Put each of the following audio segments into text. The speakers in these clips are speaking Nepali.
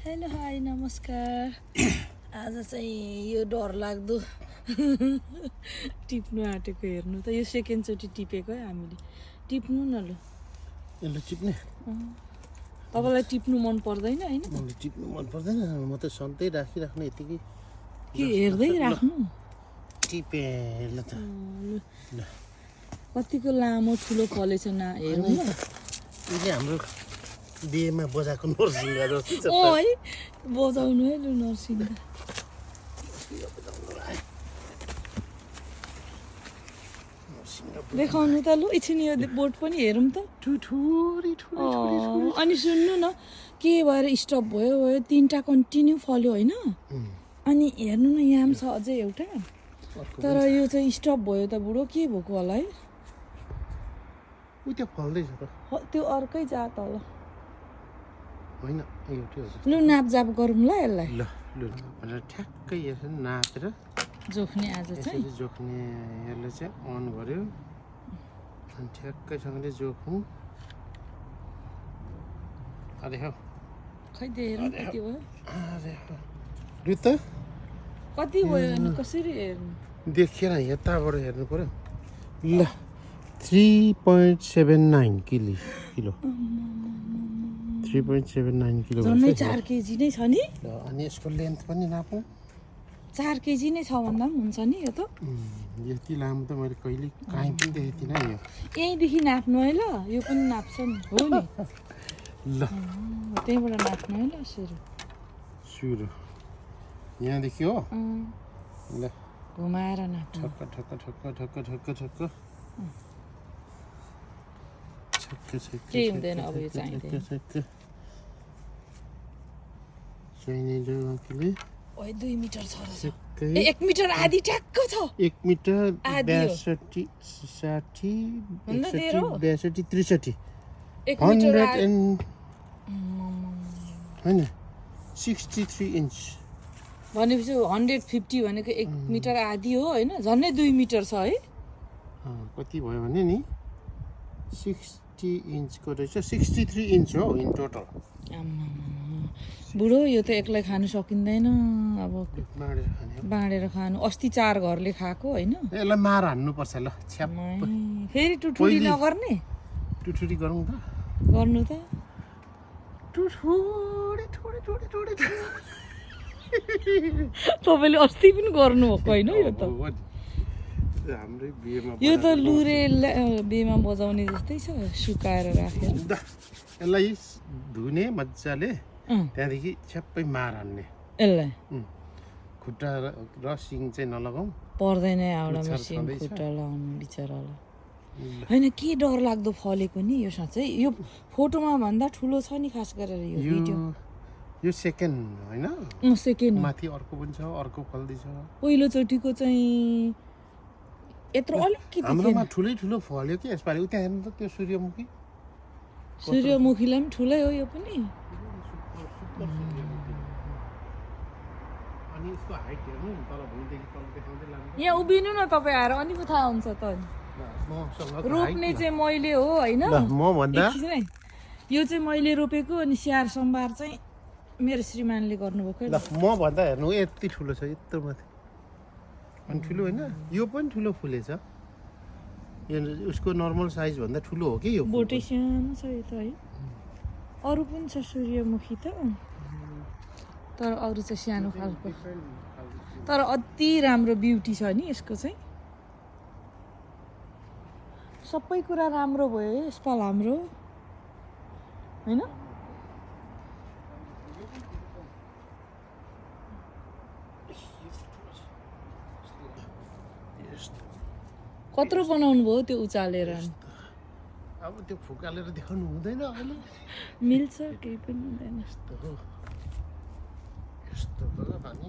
हेलो हाई नमस्कार। आज चाहिँ यो डरलाग्दो टिप्नु आँटेको हेर्नु त यो सेकेन्डचोटि टिपेको है हामीले। टिप्नु न लु यसले टिप्ने तपाईँलाई टिप्नु मन पर्दैन होइन? मलाई टिप्नु मन पर्दैन, म त सधैँ राखिराख्ने यतिकै के हेर्दै राख्नु टिपे ल त कतिको लामो ठुलो फलेछ न हेरौँ न। यसले हाम्रो बिहेमा बजाएको नरसिंह जस्तो छ। है बजाउनु है लु नरसिंह। देखाउनु त लु एकछिन यो बोट पनि हेरौँ त। अनि सुन्नु न के भएर स्टप भयो 3टा कन्टिन्यू फल्यो होइन? अनि हेर्नु न याम छ अझै एउटा, तर यो चाहिँ स्टप भयो त बुढो। के भएको होला है? त्यो फल्दैछ त। त्यो अर्कै जात होला। होइन एउटै हो। लु नापजाप गरौँ ल यसलाई। ल लु भनेर ठ्याक्कै यसरी नापेर जोख्ने आज चाहिँ यसरी जोख्ने। यसले चाहिँ अन गर्यो अनि ठ्याक्कैसँगले जोखौँ। अरे हौ खै त हेरौँ कति भयो। अरे हौ लु त कति भयो अनि कसरी हेर्नु? देखिएन, यताबाट हेर्नु पर्यो। ल 3.79 किलो 3.79 किलो झन्डै 4 केजी नै छ नि। ल अनि यसको लेन्थ पनि नापौँ। 4 केजी नै छ भन्दा पनि हुन्छ नि यो त। यति लामो त मैले कहिले काहीँ पनि देखेको थिइनँ। यो यहीँदेखि नाप्नु है ल, यो पनि नाप्छ नि हो नि। ल त्यहीँबाट नाप्नु है ल सुरु सुरु यहाँदेखि हो। ल घुमाएर नाप्नु। ठक्क ठक्क ठक्क ठक्क ठक्क ठक्क केही हुँदैन अब यो चाहिँदैन। चाहिने जग्गाले 2 मिटर छ रहेछ। ठ्याक्कै 1 मिटर आधी ठ्याक्क छ। 1 मिटर आधी हो। 62 60 भन्दा 61 धेरै हो। 62 63 1 मिटर 100 and होइन 63 इन्च भनेपछि 150 भनेको 1 मिटर आधी हो होइन? झन्डै 2 मिटर छ है। कति भयो भने नि 60 इन्चको रहेछ। 63 इन्च हो इन टोटल। बुढो यो त एक्लै खानु सकिँदैन। अब बाँडेर खाने हो। बाँडेर खानु। अस्ति 4 घरले खाएको होइन? यसलाई मार हान्नुपर्छ। ल छ्याप फेरि टुठुरी नगर्ने? टुठुरी गरौँ त। गर्नु त टुठुरी ठुडी ठुडी ठुडी तपाईँले अस्ति पनि गर्नुभएको होइन? यो त हाम्रै बिहेमा यो त लुरे बेमा बजाउने जस्तै छ, सुकाएर राखेर। यसलाई धुने मजाले, त्यहाँदेखि छ्याप्पै मार हान्ने। यसलाई खुट्टा र सिङ चाहिँ नलगाउँ। पर्दैन हाउडामा सिङ खुट्टा लगाउनु बिचरालाई। होइन के डर लाग्दो फलेको नि यो साँच्चै। यो फोटोमा भन्दा ठुलो छ नि खास गरेर यो भिडियो। यो सेकेन्ड होइन, सेकेन्ड हो। माथि अर्को पनि छ, अर्को फल्दैछ। पहिलोचोटिको चाहिँ यत्रो अलिकति हाम्रोमा ठुलै ठुलो फल्यो कि यसपालि। उता हेर्नु त त्यो सूर्यमुखी। सूर्यमुखीलाई पनि ठुलै हो यो पनि। अनि यसको हाइट हेर्नु नि, तल भुइँदेखि तल देखाउँदै लानु। यहाँ उभिनु न तपाईँ आएर, अनि पो थाहा हुन्छ त। रोप्ने चाहिँ मैले हो होइन? म भन्दा एकछिन है, यो चाहिँ मैले रोपेको अनि स्याहार सम्भार चाहिँ मेरो श्रीमानले गर्नुभएको। ल म भन्दा हेर्नु यति ठुलो छ, यत्रो माथि। अनि ठुलो होइन, यो पनि ठुलो फुलेछ। यो उसको नर्मल साइज भन्दा ठुलो हो कि यो। बोटै सानो छ यो त है। अरू पनि छ सूर्यमुखी त, तर अरू चाहिँ सानो खालको। तर अति राम्रो ब्युटी छ नि यसको चाहिँ। सबै कुरा राम्रो भयो है यसपाल हाम्रो होइन? कत्रो बनाउनु भयो त्यो उचालेर? अब त्यो फुकालेर देखाउनु हुँदैन अहिले। मिल्छ, केही पनि हुँदैन। यस्तो हो, यस्तो हो अनि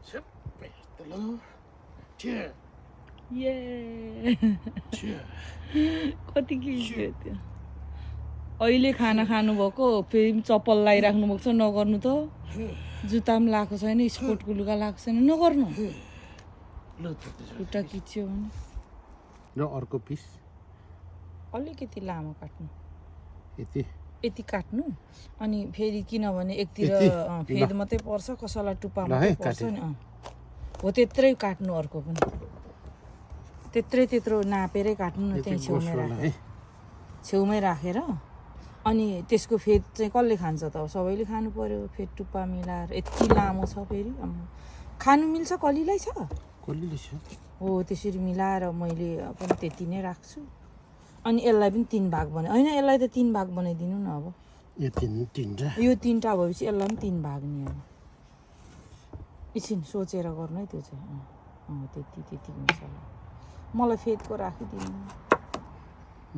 सबै यस्तो लगाऊ। ये कति के त्यो। अहिले खाना खानुभएको फेरि चप्पल लगाइराख्नु भएको छ, नगर्नु त। जुत्ता पनि लगाएको छैन, स्पोर्टको लुगा लगाएको छैन, नगर्नु। खुट्टा खिच्यो भने। र अर्को पिस अलिकति लामो काट्नु। यति यति काट्नु अनि फेरि किनभने एकतिर यति? फेद मात्रै पर्छ कसैलाई टुप्पा ल मात्रै है, पर्छ काटेँ। नि हो त्यत्रै काट्नु अर्को पनि त्यत्रो नापेरै काट्नु न त्यहीँ छेउमै राखेर छेउमै राखेर अनि त्यसको फेद चाहिँ कसले खान्छ त अब सबैले खानु पर्यो फेद टुप्पा मिलाएर यति लामो छ फेरि खानु मिल्छ कलिलाई छ कलिले छ हो त्यसरी मिलाएर मैले पनि त्यति नै राख्छु अनि यसलाई पनि 3 भाग बनाए होइन यसलाई त 3 भाग बनाइदिनु न अब यो तिनटा यो 3टा भएपछि यसलाई पनि 3 भाग नि अब एकछिन सोचेर गर्नु है त्यो चाहिँ त्यति हुन्छ होला मलाई फेदको राखिदिनु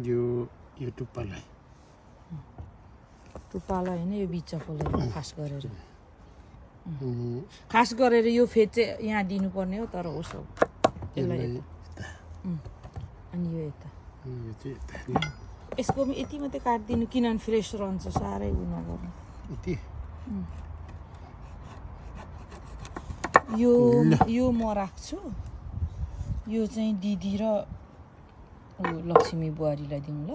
यो टुप्पालाई टुप्पालाई होइन यो बिचकोलाई खास गरेर यो फेद चाहिँ यहाँ दिनुपर्ने हो तर होस् अब यसलाई यता अनि यो यता यसको पनि यति मात्रै काटिदिनु किनभने फ्रेस रहन्छ साह्रै उयो नगर्नु यो म राख्छु यो चाहिँ दिदी र लक्ष्मी बुहारीलाई दिउँ ल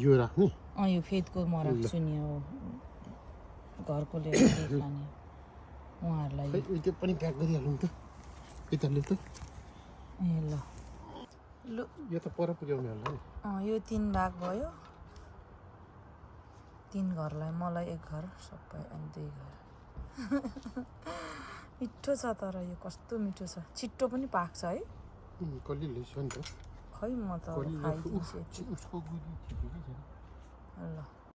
यो राख्ने यो फेदको म राख्छु नि अब घरकोले खाने उहाँहरूलाई त्यो पनि प्याक गरिहालौँ त यताले त ए ल लु यो त पर पुर्याउने होला नि यो 3 भाग भयो 3 घरलाई मलाई 1 घर सबै अनि 2 घर मिठो छ तर यो कस्तो मिठो छ छिट्टो पनि पाक्छ है कलिले छ नि त खै म त खाइदिन्छु उसको गुदी ल